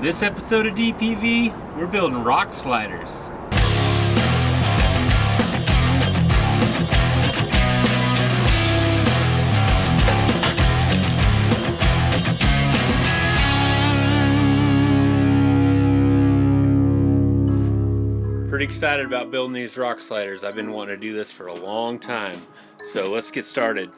On this episode of DPV, we're building rock sliders. Pretty excited about building these rock sliders. I've been wanting to do this for a long time. So let's get started.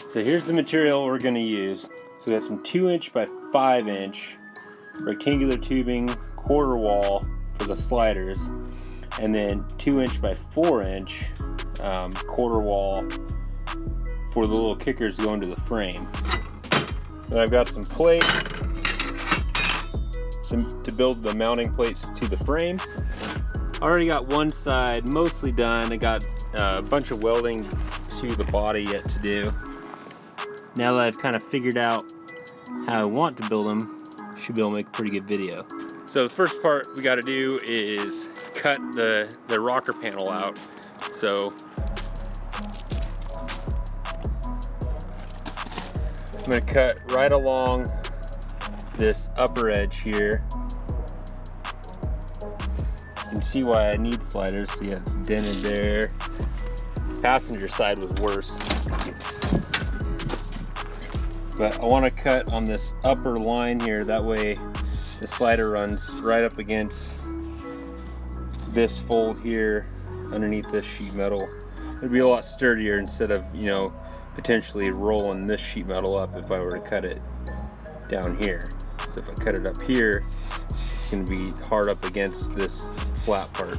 So here's the material we're going to use. So we got some 2" by 5" rectangular tubing, quarter wall for the sliders, and then 2" by 4" quarter wall for the little kickers going to the frame. Then I've got some plate to build the mounting plates to the frame. Already got one side mostly done. I got a bunch of welding to the body yet to do. Now that I've kind of figured out how I want to build them, should be able to make a pretty good video. So the first part we got to do is cut the rocker panel out. So I'm going to cut right along this upper edge here. You can see why I need sliders. See, it's dented there. Passenger side was worse. But I want to cut on this upper line here, that way the slider runs right up against this fold here underneath this sheet metal. It'd be a lot sturdier instead of, you know, potentially rolling this sheet metal up if I were to cut it down here. So if I cut it up here, it's going to be hard up against this flat part.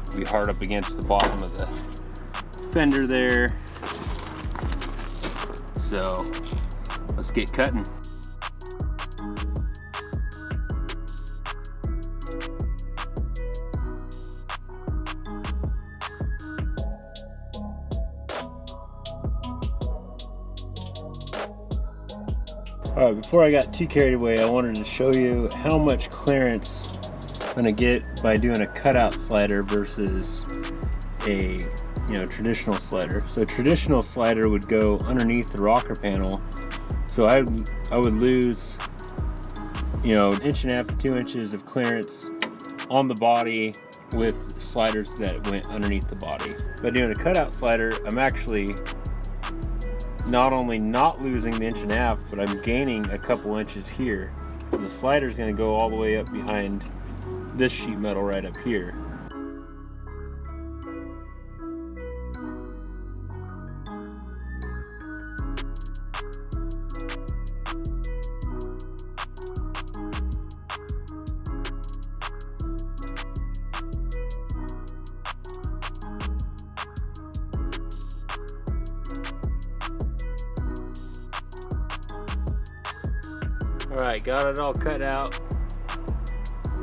It'll be hard up against the bottom of the fender there. So let's get cutting. Alright, before I got too carried away, I wanted to show you how much clearance I'm going to get by doing a cutout slider versus a traditional slider. So a traditional slider would go underneath the rocker panel, so I would lose 1.5 to 2 inches of clearance on the body with sliders that went underneath the body. By doing a cutout slider, I'm actually not only not losing the 1.5 inches, but I'm gaining a couple inches here. The slider is going to go all the way up behind this sheet metal right up here. Alright, got it all cut out.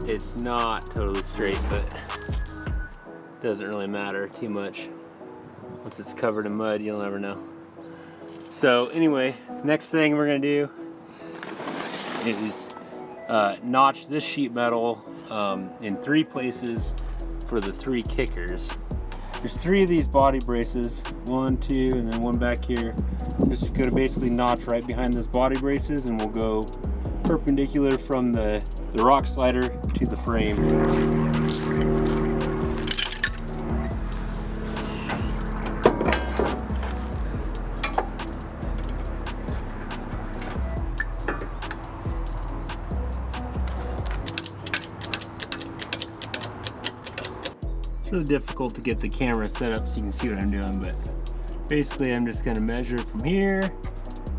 It's not totally straight, but it doesn't really matter too much. Once it's covered in mud, you'll never know. So anyway, next thing we're going to do is notch this sheet metal in 3 places for the 3 kickers. There's 3 of these body braces, 1, 2, and then one back here. Just going to basically notch right behind those body braces, and we'll go perpendicular from the rock slider to the frame. It's really difficult to get the camera set up so you can see what I'm doing, but basically I'm just going to measure from here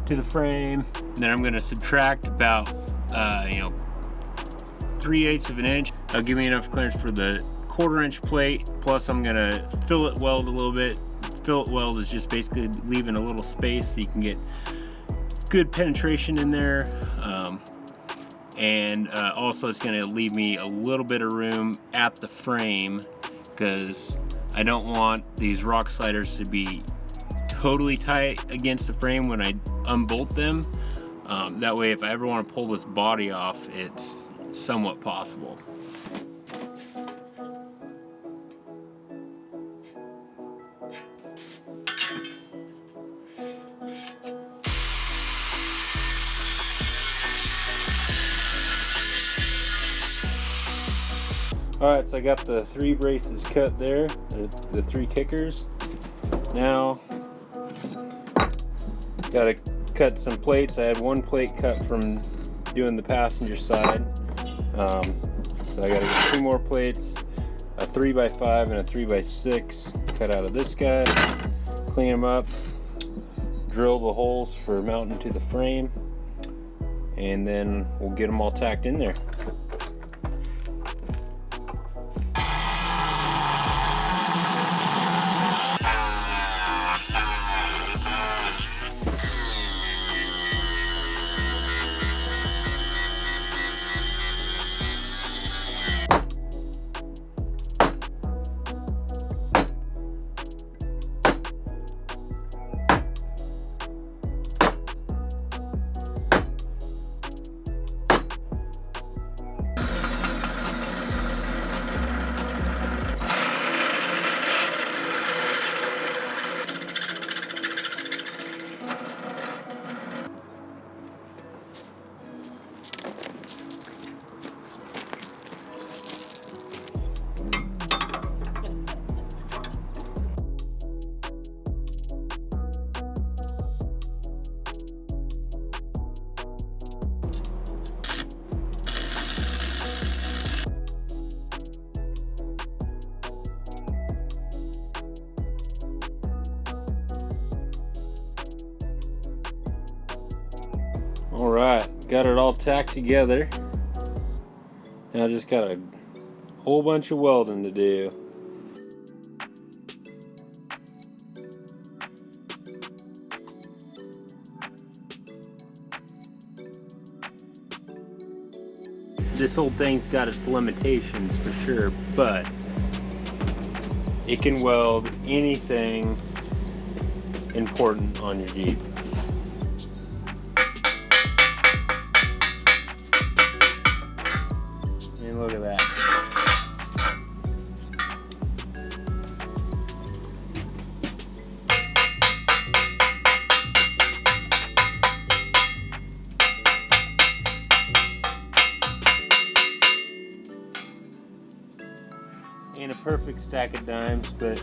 to the frame. Then I'm going to subtract about 3/8 of an inch. That'll give me enough clearance for the 1/4 inch plate. Plus I'm going to fillet weld a little bit. Fillet weld is just basically leaving a little space so you can get good penetration in there. Also it's going to leave me a little bit of room at the frame, because I don't want these rock sliders to be totally tight against the frame when I unbolt them. That way if I ever want to pull this body off, it's somewhat possible. Alright, so I got the 3 braces cut there, the 3 kickers. Now, gotta cut some plates. I had 1 plate cut from doing the passenger side. So I gotta get 2 more plates, a 3x5 and a 3x6 cut out of this guy, clean them up, drill the holes for mounting to the frame, and then we'll get them all tacked in there. Alright, got it all tacked together. Now I just got a whole bunch of welding to do. This whole thing's got its limitations for sure, but it can weld anything important on your Jeep. And look at that. Ain't a perfect stack of dimes, but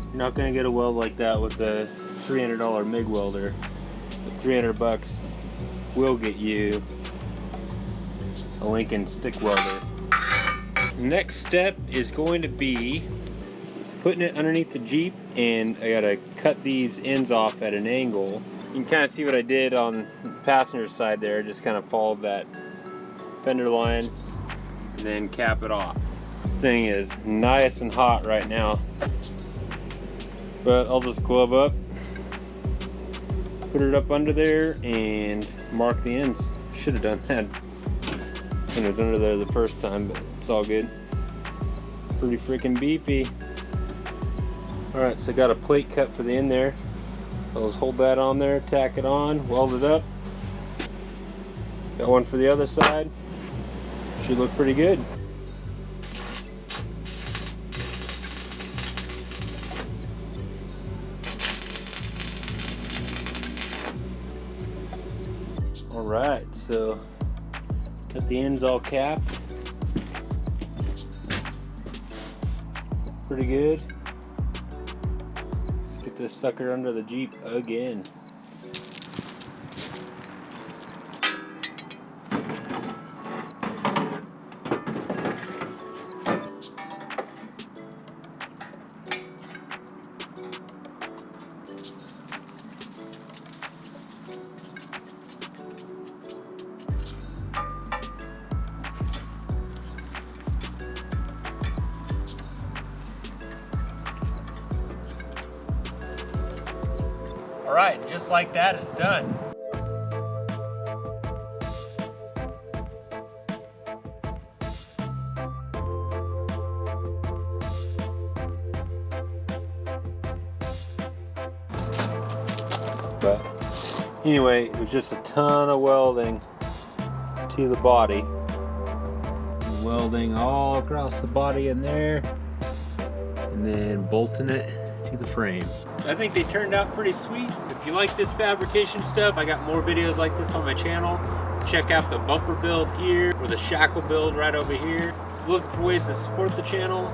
you're not gonna get a weld like that with the $300 MIG welder. The $300 will get you a Lincoln stick welder. Next step is going to be putting it underneath the Jeep, and I gotta cut these ends off at an angle. You can kind of see what I did on the passenger side there. Just kind of followed that fender line and then cap it off. This thing is nice and hot right now, but I'll just glove up, put it up under there, and mark the ends. Should have done that when it was under there the first time, but it's all good. Pretty freaking beefy. Alright, so I got a plate cut for the end there. I'll just hold that on there, tack it on, weld it up. Got one for the other side. Should look pretty good. Alright, so got the ends all capped. Pretty good. Let's get this sucker under the Jeep again. Alright, just like that, it's done. But anyway, it was just a ton of welding to the body. Welding all across the body in there, and then bolting it to the frame. I think they turned out pretty sweet. If you like this fabrication stuff, I got more videos like this on my channel. Check out the bumper build here or the shackle build right over here. Looking for ways to support the channel?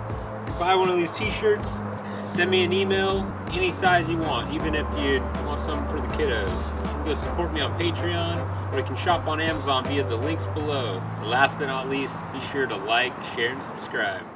Buy one of these t-shirts, send me an email, any size you want, even if you want something for the kiddos. You can go support me on Patreon, or you can shop on Amazon via the links below. And last but not least, be sure to like, share, and subscribe.